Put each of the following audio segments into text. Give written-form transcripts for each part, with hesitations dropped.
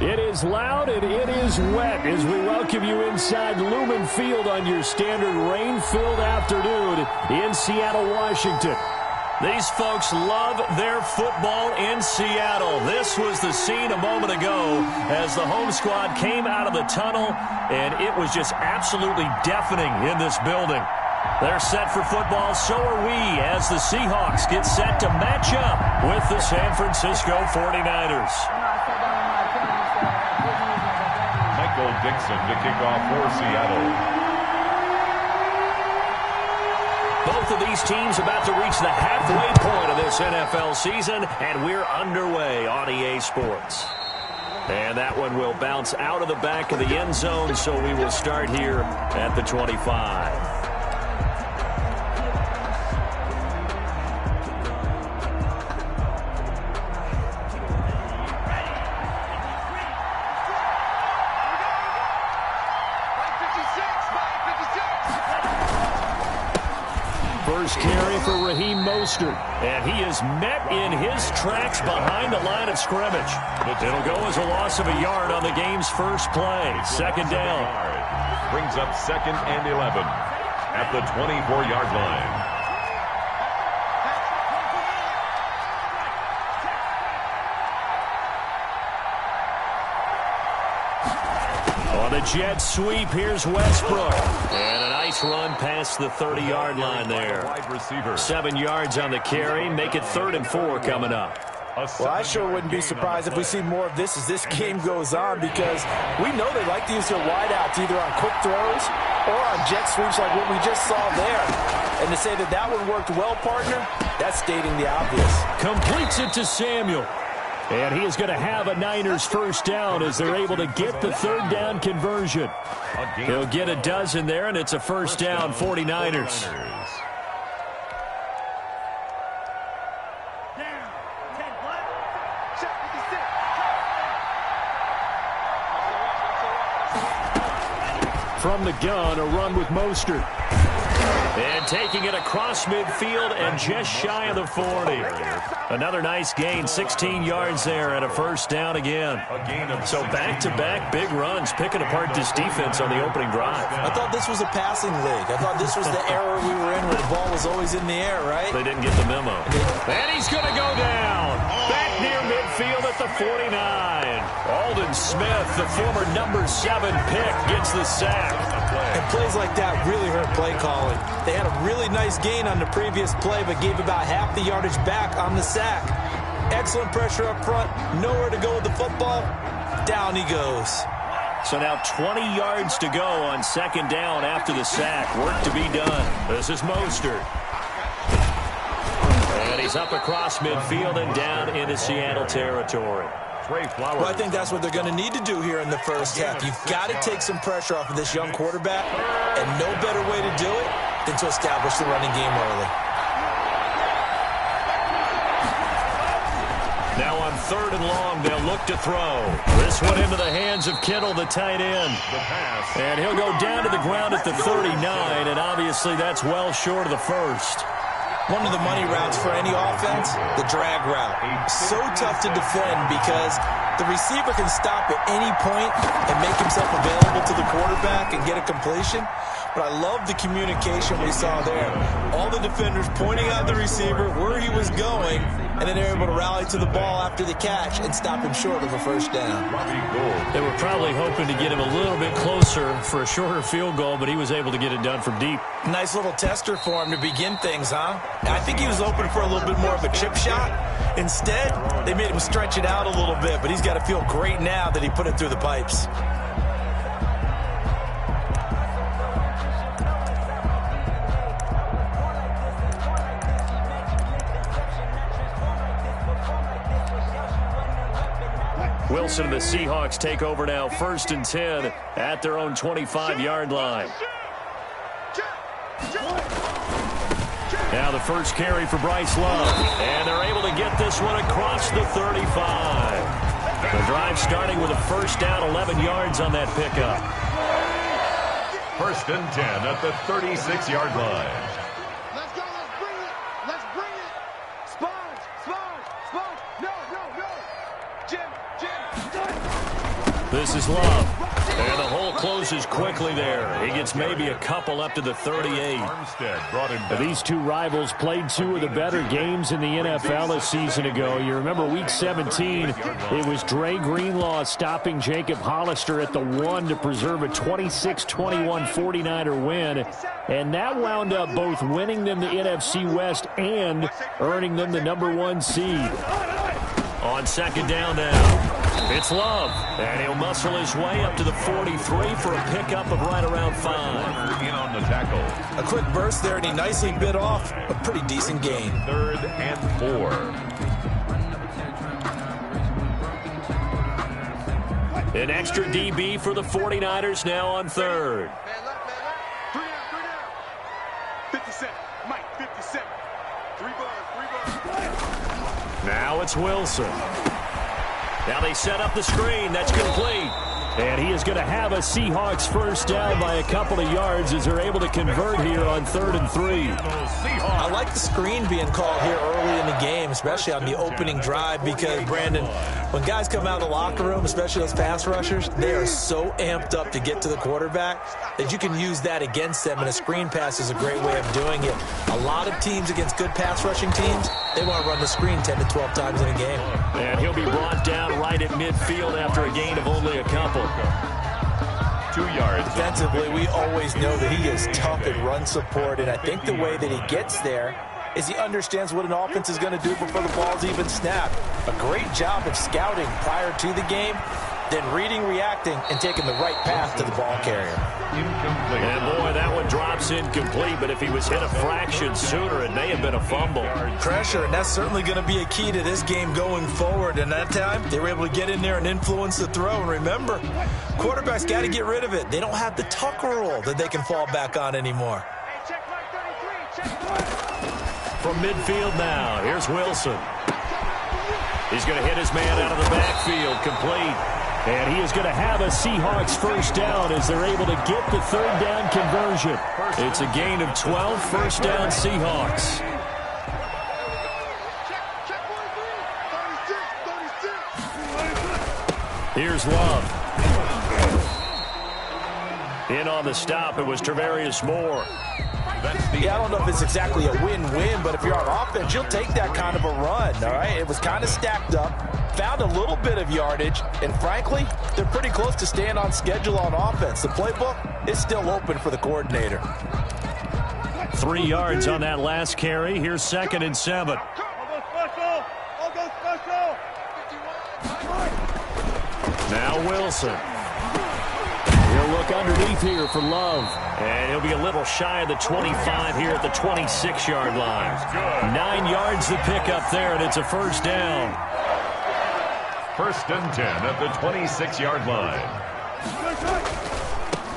It is loud and it is wet as we welcome you inside Lumen Field on your standard rain-filled afternoon in Seattle, Washington. These folks love their football in Seattle. This was the scene a moment ago as the home squad came out of the tunnel, and it was just absolutely deafening in this building. They're set for football, so are we, as the Seahawks get set to match up with the San Francisco 49ers. Michael Dixon to kick off for Seattle. Both of these teams about to reach the halfway point of this NFL season, and we're underway on EA Sports. And that one will bounce out of the back of the end zone, so we will start here at the 25. First carry for Raheem Mostert, and he is met in his tracks behind the line of scrimmage. It'll go as a loss of a yard on the game's first play. Second down. Brings up 2nd and 11 at the 24-yard line. On the jet sweep, here's Westbrook. And a nice run past the 30-yard line there. 7 yards on the carry. Make it 3rd and 4 coming up. Well, I sure wouldn't be surprised if we see more of this as this game goes on, because we know they like to use their wideouts either on quick throws or on jet sweeps like what we just saw there. And to say that that one worked well, partner, that's stating the obvious. Completes it to Samuel. And he is going to have a Niners first down as they're able to get the 3rd down conversion. He'll get a dozen there, and it's a first down, 49ers. From the gun, a run with Mostert. And taking it across midfield and just shy of the 40. Another nice gain, 16 yards there and a first down again. So back-to-back big runs, picking apart this defense on the opening drive. I thought this was a passing league. I thought this was the era we were in where the ball was always in the air, right? They didn't get the memo. And he's going to go down. Back near midfield at the 49. Alden Smith, the former number 7 pick, gets the sack. And plays like that really hurt play calling. They had a really nice gain on the previous play, but gave about half the yardage back on the sack. Excellent pressure up front. Nowhere to go with the football. Down he goes. So now 20 yards to go on 2nd down after the sack. Work to be done. This is Mostert. And he's up across midfield and down into Seattle territory. Well, I think that's what they're going to need to do here in the first half. You've got to take some pressure off of this young quarterback, and no better way to do it than to establish the running game early. Now on 3rd and long, they'll look to throw. This one into the hands of Kittle, the tight end. And he'll go down to the ground at the 39, and obviously that's well short of the first. One of the money routes for any offense, the drag route. So tough to defend because the receiver can stop at any point and make himself available to the quarterback and get a completion. But I love the communication we saw there. All the defenders pointing out the receiver where he was going, and then they're able to rally to the ball after the catch and stop him short of a first down. They were probably hoping to get him a little bit closer for a shorter field goal, but he was able to get it done from deep. Nice little tester for him to begin things, huh? I think he was open for a little bit more of a chip shot. Instead, they made him stretch it out a little bit, but he's got to feel great now that he put it through the pipes. Wilson and the Seahawks take over now, 1st and 10 at their own 25-yard line. Now the first carry for Bryce Love, and they're able to get this one across the 35. The drive starting with a first down, 11 yards on that pickup. 1st and 10 at the 36-yard line. This is Love. And the hole closes quickly there. He gets maybe a couple up to the 38. These two rivals played two of the better games in the NFL a season ago. You remember Week 17, it was Dre Greenlaw stopping Jacob Hollister at the 1 to preserve a 26-21 49er win. And that wound up both winning them the NFC West and earning them the #1 seed. On second down now. It's Love, and he'll muscle his way up to the 43 for a pickup of right around 5. In on the tackle. A quick burst there, and he nicely bit off a pretty decent gain. 3rd and 4. An extra DB for the 49ers now on 3rd. 57, Mike, 57. 3 bars. Now it's Wilson. Now they set up the screen. That's complete. And he is going to have a Seahawks first down by a couple of yards as they're able to convert here on 3rd and 3. I like the screen being called here early in the game, especially on the opening drive, because, Brandon, when guys come out of the locker room, especially those pass rushers, they are so amped up to get to the quarterback that you can use that against them, and a screen pass is a great way of doing it. A lot of teams against good pass rushing teams, they want to run the screen 10 to 12 times in a game. And he'll be brought down right at midfield after a gain of only a couple. 2 yards. Defensively, we always know that he is tough at run support, and I think the way that he gets there is he understands what an offense is going to do before the ball's even snapped. A great job of scouting prior to the game, then reading, reacting, and taking the right path to the ball carrier. Incomplete. And boy, that one drops incomplete, but if he was hit a fraction sooner, it may have been a fumble. Pressure, and that's certainly going to be a key to this game going forward. And that time, they were able to get in there and influence the throw. And remember, quarterbacks got to get rid of it. They don't have the Tucker rule that they can fall back on anymore. From midfield now, here's Wilson. He's going to hit his man out of the backfield, complete. And he is going to have a Seahawks first down as they're able to get the 3rd down conversion. It's a gain of 12, first down Seahawks. Here's Love. In on the stop, it was Travarius Moore. Yeah, I don't know if it's exactly a win-win, but if you're on offense, you'll take that kind of a run, all right? It was kind of stacked up, found a little bit of yardage, and frankly, they're pretty close to staying on schedule on offense. The playbook is still open for the coordinator. 3 yards on that last carry. Here's 2nd and 7. Now Wilson. He'll look underneath here for Love. And he'll be a little shy of the 25 here at the 26-yard line. 9 yards to pick up there, and it's a first down. 1st and 10 at the 26-yard line.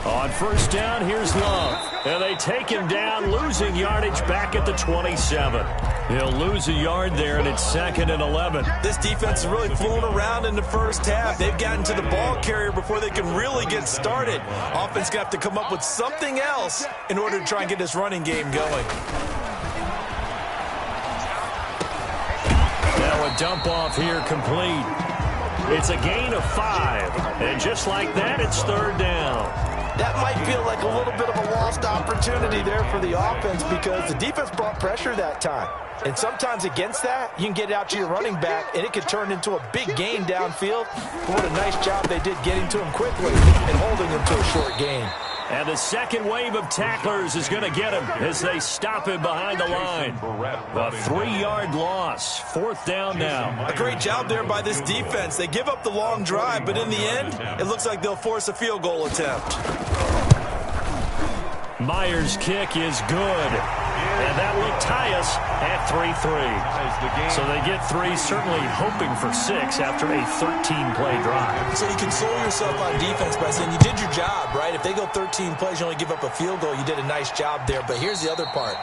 On first down, here's Love. And they take him down, losing yardage back at the 27. He'll lose a yard there, and it's 2nd and 11. This defense is really fooling around in the first half. They've gotten to the ball carrier before they can really get started. Offense going to have to come up with something else in order to try and get this running game going. Now a dump off here complete. It's a gain of 5. And just like that, it's 3rd down. That might feel like a little bit of a lost opportunity there for the offense because the defense brought pressure that time. And sometimes against that, you can get it out to your running back, and it could turn into a big gain downfield. But what a nice job they did getting to him quickly and holding him to a short gain. And the second wave of tacklers is going to get him as they stop him behind the line. A 3-yard loss. 4th down now. A great job there by this defense. They give up the long drive, but in the end, it looks like they'll force a field goal attempt. Myers' kick is good. And that will tie us at 3-3. So they get 3, certainly hoping for 6 after a 13-play drive. So you console yourself on defense by saying you did your job, right? If they go 13 plays, you only give up a field goal, you did a nice job there. But here's the other part.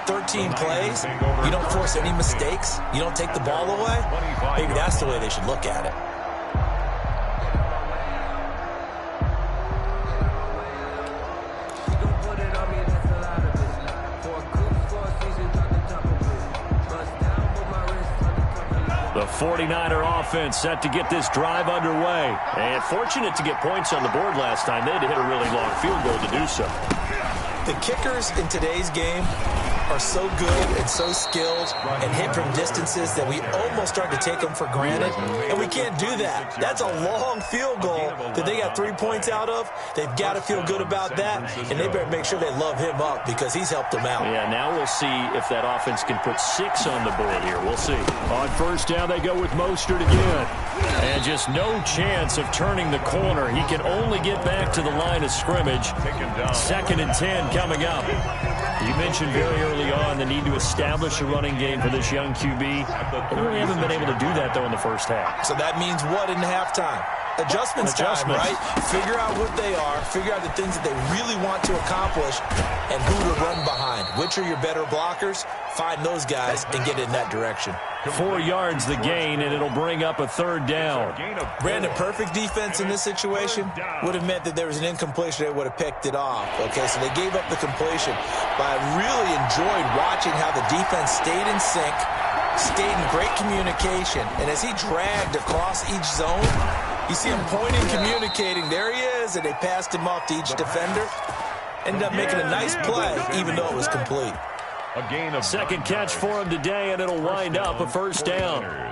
13 plays, you don't force any mistakes, you don't take the ball away. Maybe that's the way they should look at it. The 49er offense set to get this drive underway. And fortunate to get points on the board last time. They had to hit a really long field goal to do so. The kickers in today's game are so good and so skilled and hit from distances that we almost start to take them for granted, and we can't do that. That's a long field goal that they got 3 points out of. They've got to feel good about that, and they better make sure they love him up because he's helped them out. Yeah, now we'll see if that offense can put 6 on the board here. We'll see. On first down, they go with Mostert again. And just no chance of turning the corner. He can only get back to the line of scrimmage. 2nd and 10 coming up. You mentioned very early on the need to establish a running game for this young QB. They really haven't been able to do that, though, in the first half. So that means what in halftime? Adjustments time, right? Figure out what they are, figure out the things that they really want to accomplish, and who to run behind. Which are your better blockers? Find those guys and get in that direction. 4 yards the gain, and it'll bring up a 3rd down. Brandon, perfect defense in this situation would have meant that there was an incompletion. They would have picked it off. Okay, so they gave up the completion. But I really enjoyed watching how the defense stayed in sync, stayed in great communication, and as he dragged across each zone, you see him pointing, communicating. There he is, and they passed him off to each defender. Ended up making a nice play, even though it was complete. A gain of 2nd catch for him today, and it'll wind up a 1st down.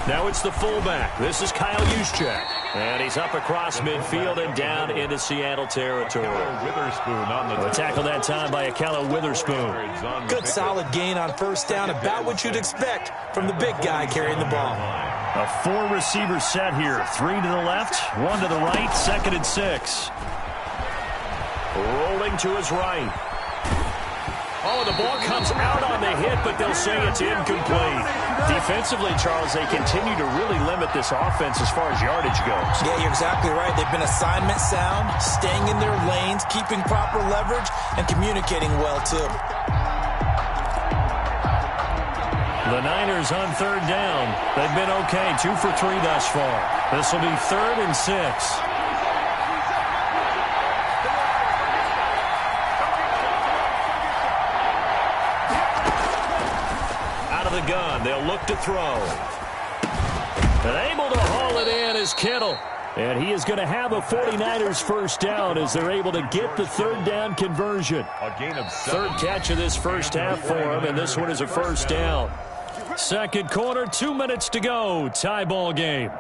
Now it's the fullback. This is Kyle Juszczyk. And he's up across midfield and down into Seattle territory. A tackle that time by Akello Witherspoon. Good solid gain on first down, about what you'd expect from the big guy carrying the ball. A 4-receiver set here. 3 to the left, 1 to the right, 2nd and 6. Rolling to his right. Oh, the ball comes out on the hit, but they'll say it's incomplete. Defensively, Charles, they continue to really limit this offense as far as yardage goes. Yeah, you're exactly right. They've been assignment sound, staying in their lanes, keeping proper leverage, and communicating well, too. The Niners on 3rd down. They've been okay, 2 for 3 thus far. This will be 3rd and 6. The gun. They'll look to throw. And able to haul it in is Kittle. And he is going to have a 49ers 1st down as they're able to get the 3rd down conversion. a gain of 3rd catch of this first half for him, and this one is a 1st down. 2nd quarter, 2 minutes to go. Tie ball game.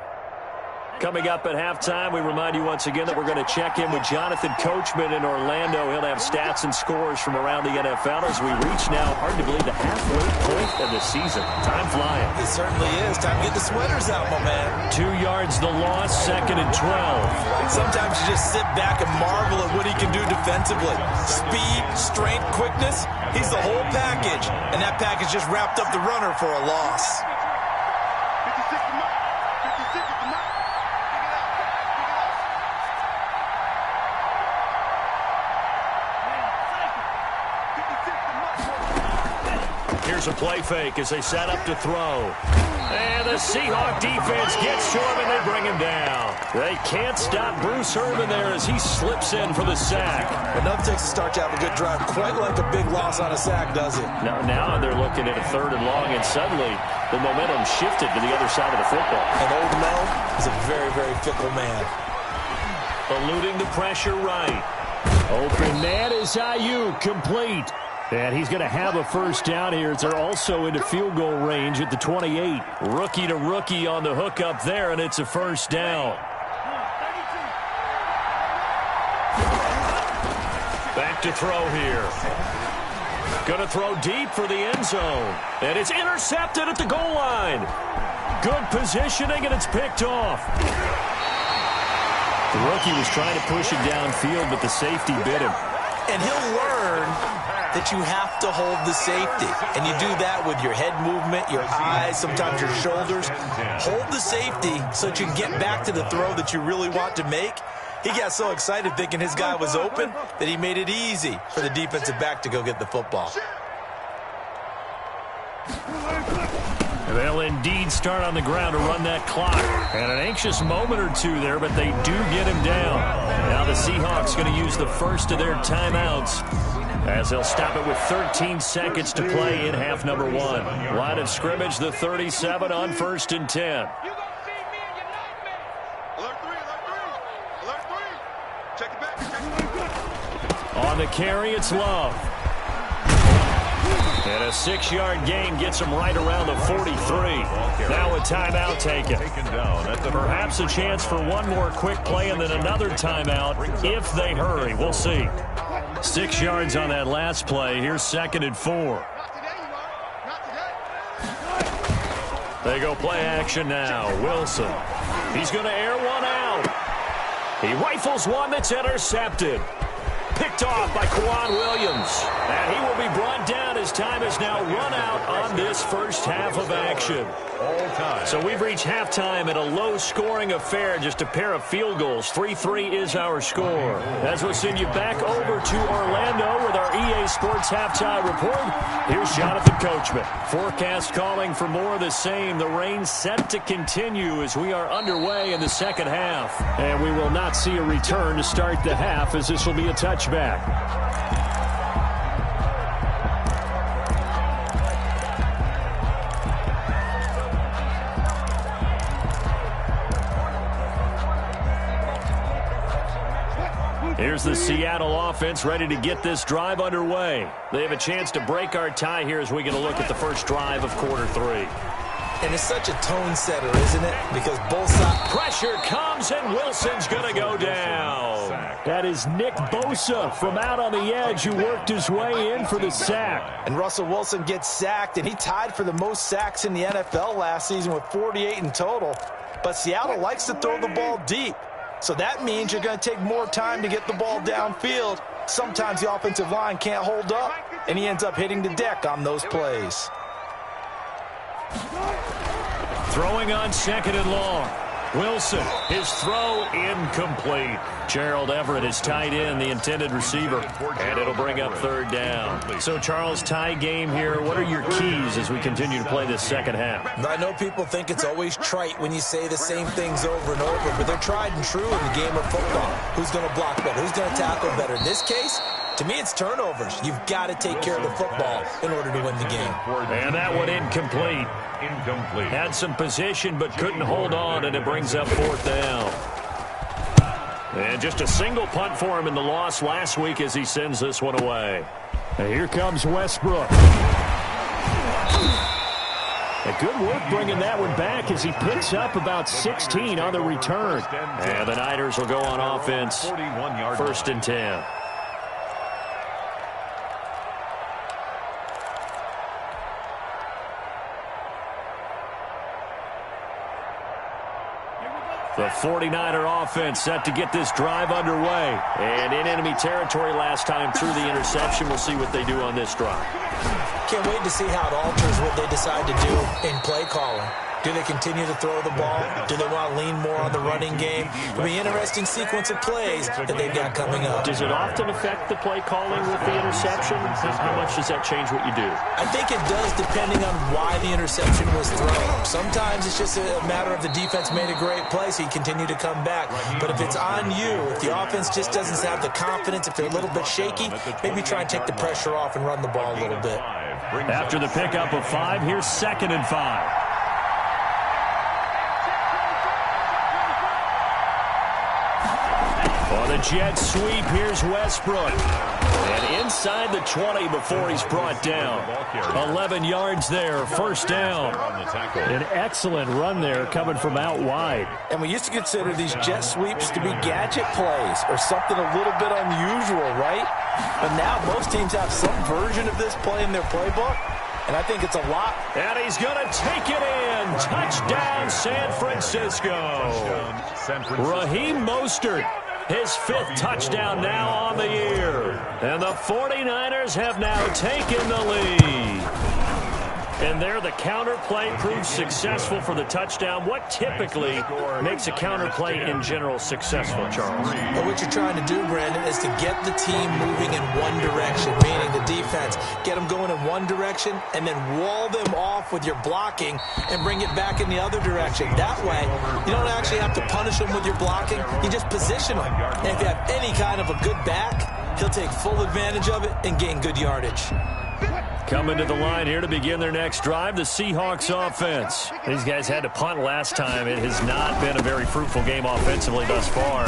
Coming up at halftime, we remind you once again that we're going to check in with Jonathan Coachman in Orlando. He'll have stats and scores from around the NFL as we reach now, hard to believe, the halfway point of the season. Time flying. It certainly is. Time to get the sweaters out, my man. 2 yards the loss, 2nd and 12. Sometimes you just sit back and marvel at what he can do defensively. Speed, strength, quickness. He's the whole package. And that package just wrapped up the runner for a loss. Here's a play fake as they set up to throw. And the Seahawk defense gets to him and they bring him down. They can't stop Bruce Irvin there as he slips in for the sack. Enough takes to start to have a good drive. Quite like a big loss on a sack, does it? Now they're looking at a 3rd and long, and suddenly the momentum shifted to the other side of the football. And old Mo is a very, very fickle man. Eluding the pressure right. Open man is Ayuk, complete. And he's going to have a 1st down here as they're also into field goal range at the 28. Rookie to rookie on the hook up there, and it's a 1st down. Back to throw here. Going to throw deep for the end zone. And it's intercepted at the goal line. Good positioning, and it's picked off. The rookie was trying to push it downfield, but the safety bit him. And he'll learn that you have to hold the safety. And you do that with your head movement, your eyes, sometimes your shoulders. Hold the safety so that you can get back to the throw that you really want to make. He got so excited thinking his guy was open that he made it easy for the defensive back to go get the football. They'll indeed start on the ground to run that clock. And an anxious moment or two there, but they do get him down. Now the Seahawks going to use the first of their timeouts as they'll stop it with 13 seconds to play in half number 1. Line of scrimmage, the 37 on 1st and 10. On the carry, it's Love. And a 6-yard gain gets him right around the 43. Now a timeout taken. Perhaps a chance for one more quick play and then another timeout if they hurry. We'll see. 6 yards on that last play. Here's 2nd and 4. They go play action now. Wilson. He's going to air one out. He rifles one that's intercepted. Picked off by Quan Williams. And he will be brought down as time is now run out on this first half of action. So we've reached halftime at a low-scoring affair, just a pair of field goals. 3-3 is our score. As we'll send you back over to Orlando with our EA Sports Halftime Report, here's Jonathan Coachman. Forecast calling for more of the same. The rain set to continue as we are underway in the second half. And we will not see a return to start the half, as this will be a touchback. Here's the Seattle offense ready to get this drive underway. They have a chance to break our tie here as we get a look at the first drive of quarter 3. And it's such a tone setter, isn't it? Because both sides... Pressure comes, and Wilson's going to go down. That is Nick Bosa from out on the edge who worked his way in for the sack. And Russell Wilson gets sacked, and he tied for the most sacks in the NFL last season with 48 in total. But Seattle likes to throw the ball deep. So that means you're going to take more time to get the ball downfield. Sometimes the offensive line can't hold up, and he ends up hitting the deck on those plays. Throwing on 2nd and long. Wilson, his throw incomplete. Gerald Everett is tied in, the intended receiver, and it'll bring up 3rd down. So, Charles, tie game here. What are your keys as we continue to play this second half? I know people think it's always trite when you say the same things over and over, but they're tried and true in the game of football. Who's going to block better? Who's going to tackle better? In this case, to me, it's turnovers. You've got to take care of the football in order to win the game. And that one incomplete. Had some position but couldn't hold on, and it brings up 4th down. And just a single punt for him in the loss last week as he sends this one away. And here comes Westbrook. A good work bringing that one back as he picks up about 16 on the return. And the Niners will go on offense. 1st and 10. The 49er offense set to get this drive underway. And in enemy territory last time through the interception. We'll see what they do on this drive. Can't wait to see how it alters what they decide to do in play calling. Do they continue to throw the ball? Do they want to lean more on the running game? It'll be an interesting sequence of plays that they've got coming up. Does it often affect the play calling with the interception? How much does that change what you do? I think it does, depending on why the interception was thrown. Sometimes it's just a matter of the defense made a great play, so you continue to come back. But if it's on you, if the offense just doesn't have the confidence, if they're a little bit shaky, maybe try and take the pressure off and run the ball a little bit. After the pickup of 5, here's 2nd and 5. On the jet sweep, here's Westbrook. And inside the 20 before he's brought down. 11 yards there, 1st down. An excellent run there coming from out wide. And we used to consider these jet sweeps to be gadget plays or something a little bit unusual, right? But now most teams have some version of this play in their playbook. And I think it's a lot. And he's going to take it in. Touchdown, San Francisco. Raheem Mostert His 5th touchdown now on the year. And the 49ers have now taken the lead. And there the counter play proves successful for the touchdown. What typically makes a counter play in general successful, Charles? Well, what you're trying to do, Brandon, is to get the team moving in one direction, meaning the defense. Get them going in one direction and then wall them off with your blocking and bring it back in the other direction. That way, you don't actually have to punish them with your blocking. You just position them. And if you have any kind of a good back, he'll take full advantage of it and gain good yardage. Coming to the line here to begin their next drive, the Seahawks offense. These guys had to punt last time. It has not been a very fruitful game offensively thus far.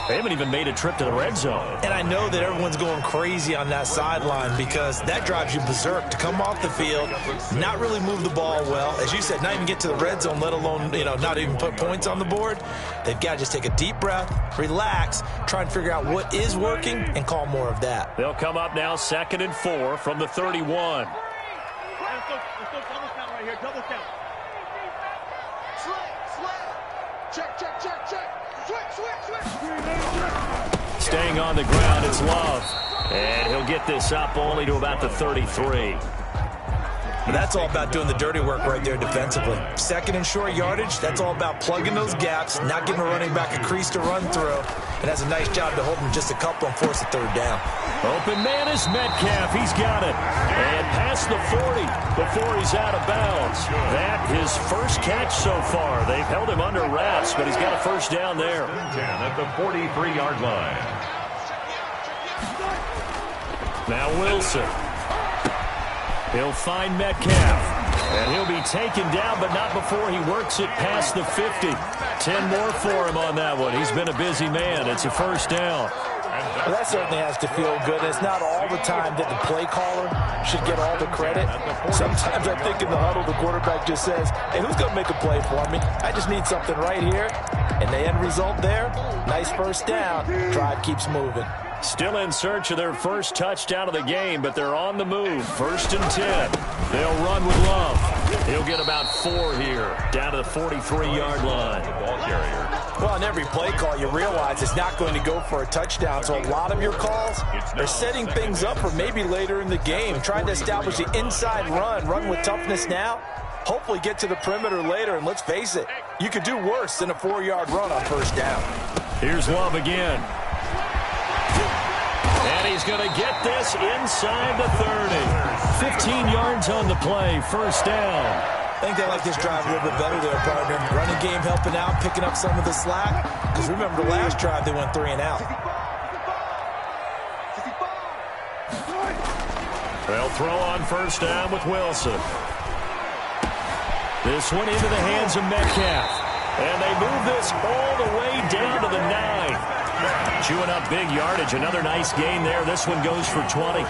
They haven't even made a trip to the red zone. And I know that everyone's going crazy on that sideline because that drives you berserk to come off the field, not really move the ball well. As you said, not even get to the red zone, let alone, not even put points on the board. They've got to just take a deep breath, relax, try and figure out what is working, and call more of that. They'll come up now 2nd and 4 from the 31. Let's go double count right here. Double count. Check. Staying on the ground, it's Love. And he'll get this up only to about the 33. But that's all about doing the dirty work right there defensively. 2nd and short yardage, that's all about plugging those gaps, not giving a running back a crease to run through, and has a nice job to hold him just a couple and force a 3rd down. Open man is Metcalf. He's got it. And past the 40 before he's out of bounds. That his first catch so far. They've held him under wraps, but he's got a 1st down there. 10 at the 43-yard line. Now Wilson. He'll find Metcalf. And he'll be taken down, but not before he works it past the 50. 10 more for him on that one. He's been a busy man. It's a 1st down. Well, that certainly has to feel good. It's not all the time that the play caller should get all the credit. Sometimes I think in the huddle, the quarterback just says, hey, who's going to make a play for me? I just need something right here. And the end result there, nice 1st down. Drive keeps moving. Still in search of their first touchdown of the game, but they're on the move. 1st and 10. They'll run with Love. He'll get about 4 here, down to the 43-yard line. Ball carrier. Well, on every play call, you realize it's not going to go for a touchdown, so a lot of your calls are setting things up for maybe later in the game, trying to establish the inside run with toughness now, hopefully get to the perimeter later, and let's face it, you could do worse than a 4-yard run on 1st down. Here's Love again. And he's going to get this inside the 30. 15 yards on the play, 1st down. I think they like this drive a little bit better there, partner. Running game helping out, picking up some of the slack. Because remember, the last drive they went 3 and out. They'll throw on 1st down with Wilson. This one into the hands of Metcalf. And they move this all the way down to the 9. Chewing up big yardage. Another nice gain there. This one goes for 20.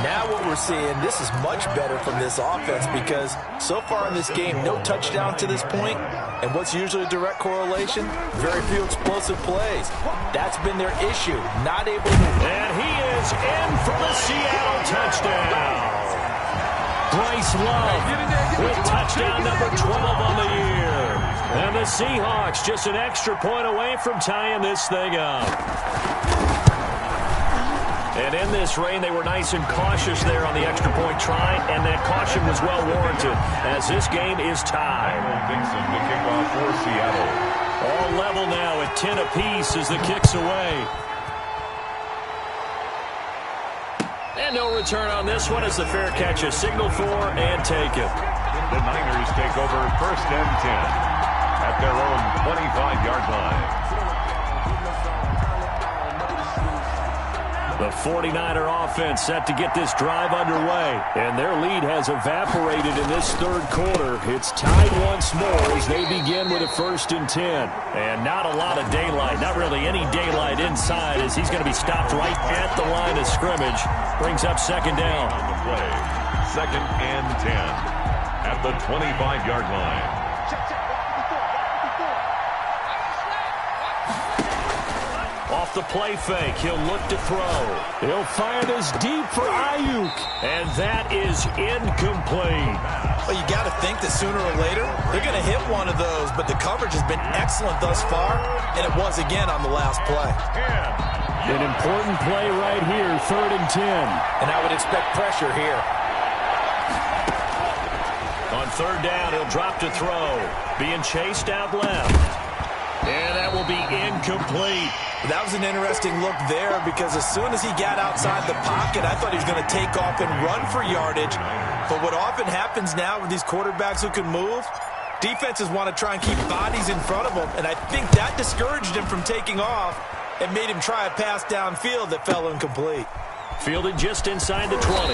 Now what we're seeing, this is much better from this offense because so far in this game, no touchdown to this point. And what's usually a direct correlation? Very few explosive plays. That's been their issue. Not able to... And he is in for the Seattle touchdown. Bryce Love with touchdown number 12 on the year. And the Seahawks just an extra point away from tying this thing up. And in this rain, they were nice and cautious there on the extra point try, and that caution was well warranted as this game is tied. Dixon to kick off for Seattle. All level now at 10 apiece as the kick's away. And no return on this one as the fair catch is signaled for and taken. The Niners take over 1st and 10 at their own 25-yard line. The 49er offense set to get this drive underway, and their lead has evaporated in this 3rd quarter. It's tied once more as they begin with a 1st and 10. And not a lot of daylight, not really any daylight inside as he's going to be stopped right at the line of scrimmage. Brings up 2nd down. On the play, 2nd and 10 at the 25-yard line. Off the play fake. He'll look to throw. He'll fire this deep for Ayuk. And that is incomplete. Well, you got to think that sooner or later, they're going to hit one of those, but the coverage has been excellent thus far, and it was again on the last play. An important play right here, 3rd and 10. And I would expect pressure here. On 3rd down, he'll drop to throw. Being chased out left. And that will be incomplete. That was an interesting look there because as soon as he got outside the pocket, I thought he was going to take off and run for yardage. But what often happens now with these quarterbacks who can move, defenses want to try and keep bodies in front of them, and I think that discouraged him from taking off and made him try a pass downfield that fell incomplete. Fielded just inside the 20.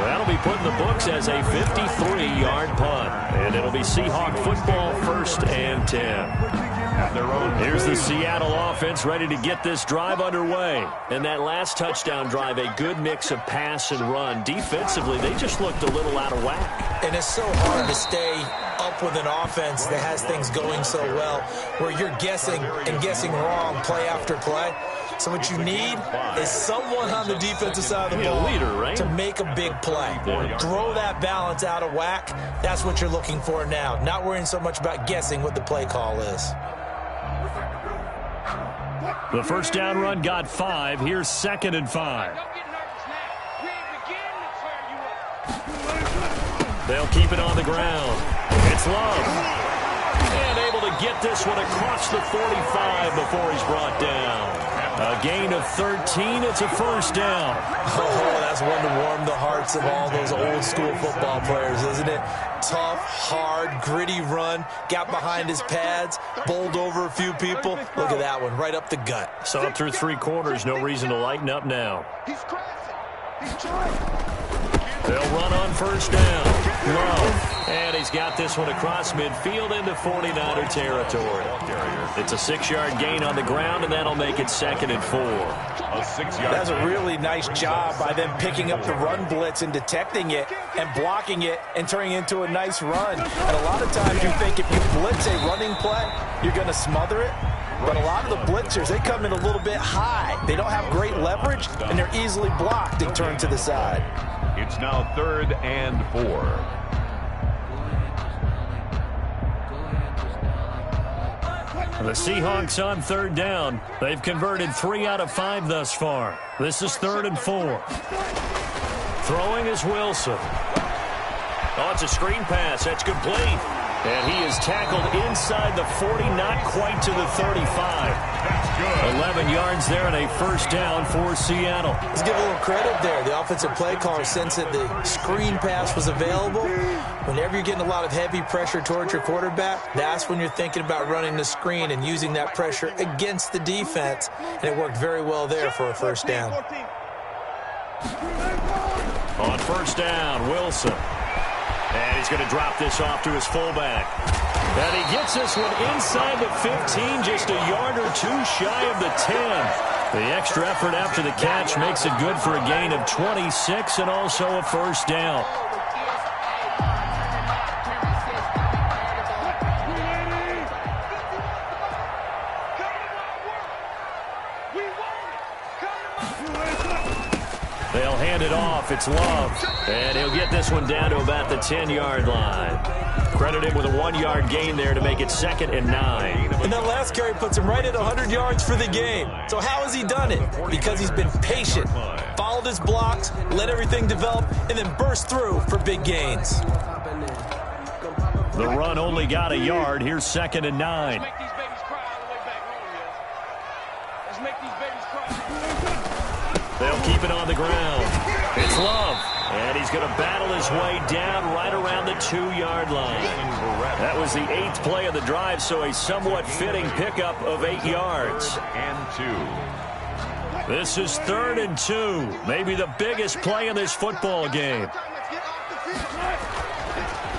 That'll be put in the books as a 53-yard punt. And it'll be Seahawk football, 1st and 10. Here's the Seattle offense ready to get this drive underway. And that last touchdown drive, a good mix of pass and run. Defensively, they just looked a little out of whack. And it's so hard to stay up with an offense that has things going so well, where you're guessing and guessing wrong play after play. So what you need is someone on the defensive side of the ball to make a big play. Throw that balance out of whack. That's what you're looking for now. Not worrying so much about guessing what the play call is. The 1st down run got 5. Here's 2nd and 5. They'll keep it on the ground. It's Love. And able to get this one across the 45 before he's brought down. A gain of 13. It's a 1st down. Oh, that's one to warm the hearts of all those old school football players, isn't it? Tough, hard, gritty run. Got behind his pads. Bowled over a few people. Look at that one, right up the gut. So up through 3 quarters, no reason to lighten up now. They'll run on 1st down. Love. And he's got this one across midfield into 49er territory. It's a 6-yard gain on the ground, and that'll make it 2nd and 4. That's a really nice job by them picking up the run blitz and detecting it and blocking it and turning it into a nice run. And a lot of times you think if you blitz a running play, you're going to smother it. But a lot of the blitzers, they come in a little bit high. They don't have great leverage, and they're easily blocked and turned to the side. It's now 3rd and 4. The Seahawks on 3rd down. They've converted 3 out of 5 thus far. This is 3rd and 4. Throwing is Wilson. Oh, it's a screen pass. That's complete. And he is tackled inside the 40, not quite to the 35. That's good. 11 yards there and a 1st down for Seattle. Let's give a little credit there. The offensive play caller sensed that the screen pass was available. Whenever you're getting a lot of heavy pressure towards your quarterback, that's when you're thinking about running the screen and using that pressure against the defense. And it worked very well there for a 1st down. On 1st down, Wilson. And he's going to drop this off to his fullback. And he gets this one inside the 15, just a yard or 2 shy of the 10. The extra effort after the catch makes it good for a gain of 26 and also a 1st down. They'll hand it off. It's Love. And he'll get this one down to about the 10-yard line. Credit him with a 1-yard gain there to make it 2nd and 9. And that last carry puts him right at 100 yards for the game. So how has he done it? Because he's been patient, followed his blocks, let everything develop, and then burst through for big gains. The run only got a yard. Here's 2nd and 9. They'll keep it on the ground. It's Love. And he's going to battle his way down right around the 2-yard line. That was the 8th play of the drive, so a somewhat fitting pickup of 8 yards. And 2. This is 3rd and 2. Maybe the biggest play in this football game.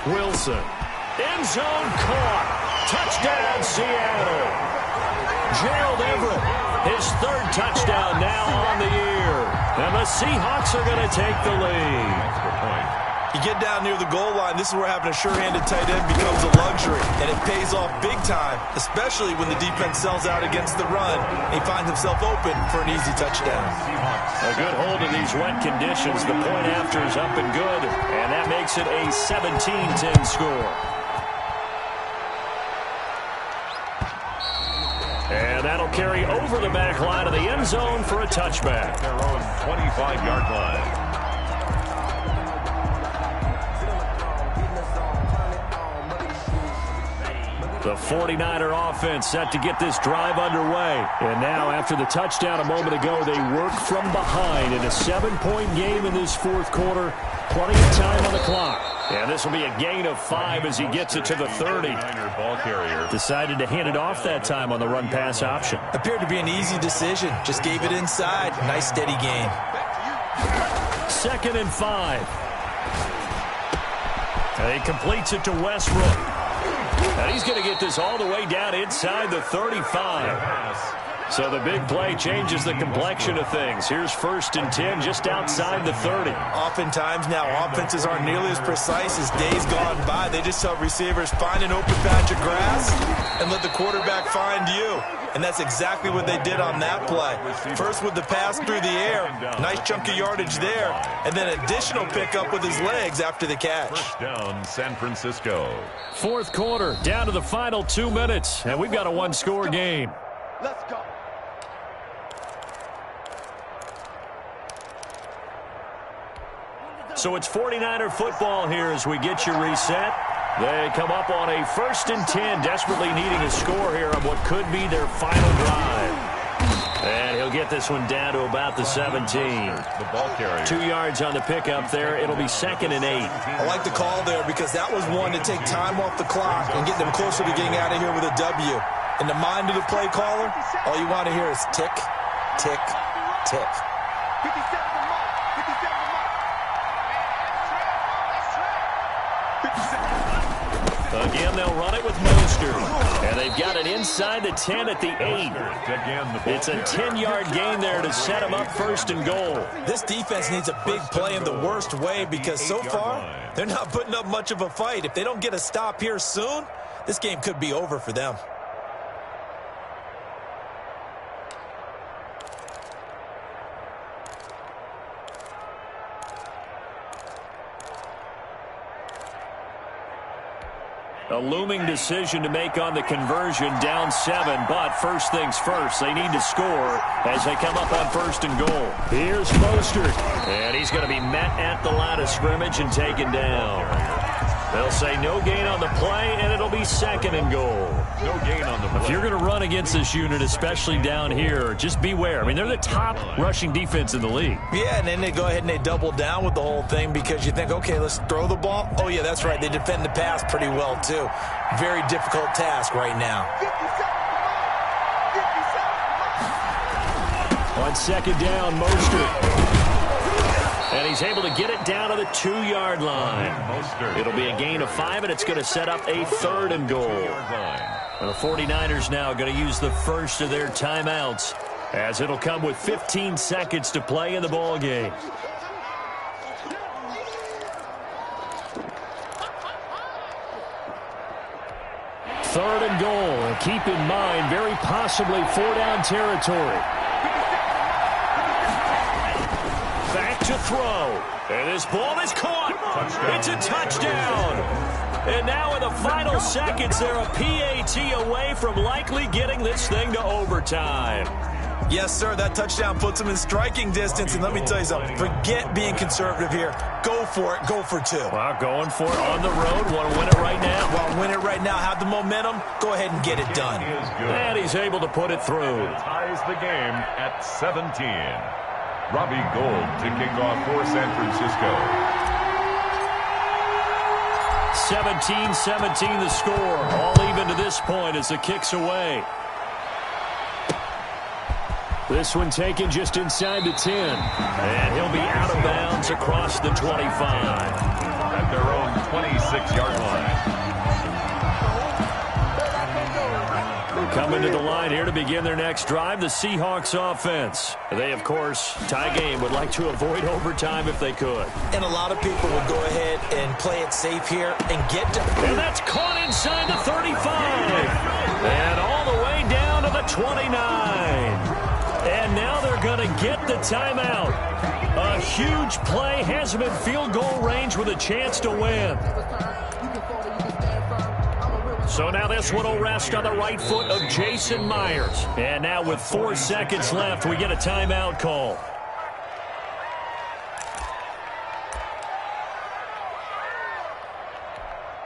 Wilson. End zone caught. Touchdown, Seattle. Gerald Everett. His 3rd touchdown now on the year. And the Seahawks are going to take the lead. You get down near the goal line, this is where having a sure-handed tight end becomes a luxury, and it pays off big time, especially when the defense sells out against the run, and he finds himself open for an easy touchdown. A good hold in these wet conditions. The point after is up and good, and that makes it a 17-10 score. And that'll carry over the back line of the end zone for a touchback. Their own 25-yard line. The 49er offense set to get this drive underway. And now, after the touchdown a moment ago, they work from behind in a 7-point game in this fourth quarter. Plenty of time on the clock. And this will be a gain of 5 as he gets it to the 30. Ball carrier. Decided to hand it off that time on the run-pass option. Appeared to be an easy decision. Just gave it inside. Nice, steady gain. 2nd and 5. And he completes it to Westbrook. And he's going to get this all the way down inside the 35. So the big play changes the complexion of things. Here's 1st and 10 just outside the 30. Oftentimes now, offenses aren't nearly as precise as days gone by. They just tell receivers, find an open patch of grass and let the quarterback find you. And that's exactly what they did on that play. First with the pass through the air, nice chunk of yardage there, and then additional pickup with his legs after the catch. First down, San Francisco. Fourth quarter, down to the final 2 minutes, and we've got a one-score game. Let's go. So it's 49er football here as we get you reset. They come up on a 1st and 10, desperately needing a score here on what could be their final drive. And he'll get this one down to about the 17. The ball carrier. 2 yards on the pickup there. It'll be 2nd and 8. I like the call there because that was one to take time off the clock and get them closer to getting out of here with a W. In the mind of the play caller, all you want to hear is tick, tick, tick. 57 to mark. 57 to mark. Again, they'll run it with Mostert. And they've got it inside the 10 at the 8. It's a 10-yard gain there to set them up 1st and goal. This defense needs a big play in the worst way because so far, they're not putting up much of a fight. If they don't get a stop here soon, this game could be over for them. A looming decision to make on the conversion, down 7, but first things first, they need to score as they come up on 1st and goal. Here's Mostert, and he's going to be met at the line of scrimmage and taken down. They'll say no gain on the play, and it'll be 2nd and goal. No gain on the play. If you're going to run against this unit, especially down here, just beware. I mean, they're the top rushing defense in the league. Yeah, and then they go ahead and they double down with the whole thing because you think, okay, let's throw the ball. Oh, yeah, that's right. They defend the pass pretty well, too. Very difficult task right now. 57 On 2nd down, Mostert. And he's able to get it down to the 2-yard line. It'll be a gain of 5, and it's going to set up a 3rd and goal. And the 49ers now going to use the first of their timeouts, as it'll come with 15 seconds to play in the ball game. Third and goal. And keep in mind, very possibly 4-down territory. Back to throw. And this ball is caught. Touchdown. It's a touchdown. And now in the final seconds, they're a PAT away from likely getting this thing to overtime. Yes, sir, that touchdown puts them in striking distance. And let me tell you something, forget being conservative here. Go for it, go for 2. Well, going for it on the road. Want to win it right now? Well, win it right now, have the momentum, go ahead and get it done. And he's able to put it through. Ties the game at 17. Robbie Gould to kick off for San Francisco. 17-17 the score. All even to this point as the kick's away. This one taken just inside the 10. And he'll be out of bounds across the 25. At their own 26-yard line. Coming to the line here to begin their next drive, the Seahawks offense. They, of course, tie game, would like to avoid overtime if they could. And a lot of people will go ahead and play it safe here and get to... And that's caught inside the 35. And all the way down to the 29. And now they're going to get the timeout. A huge play has them in field goal range with a chance to win. So now this one will rest on the right foot of Jason Myers. And now with 4 seconds left, we get a timeout call.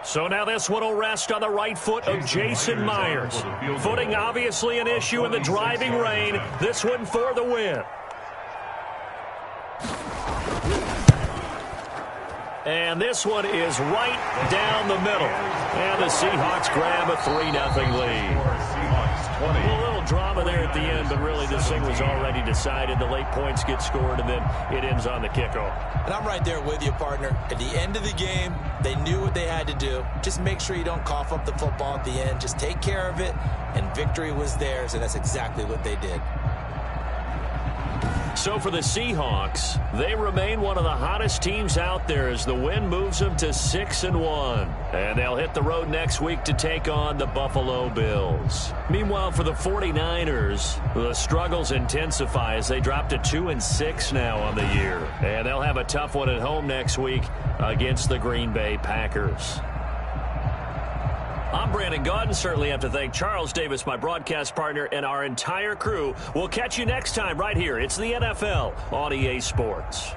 So now this one will rest on the right foot of Jason Myers. Footing obviously an issue in the driving rain. This one for the win. And this one is right down the middle. And the Seahawks grab a 3-0 lead. A little drama there at the end, but really this thing was already decided. The late points get scored, and then it ends on the kickoff. And I'm right there with you, partner. At the end of the game, they knew what they had to do. Just make sure you don't cough up the football at the end. Just take care of it, and victory was theirs, and that's exactly what they did. So for the Seahawks, they remain one of the hottest teams out there as the win moves them to 6-1. And they'll hit the road next week to take on the Buffalo Bills. Meanwhile, for the 49ers, the struggles intensify as they drop to 2-6 now on the year. And they'll have a tough one at home next week against the Green Bay Packers. I'm Brandon Gaudin. Certainly have to thank Charles Davis, my broadcast partner, and our entire crew. We'll catch you next time right here. It's the NFL on EA Sports.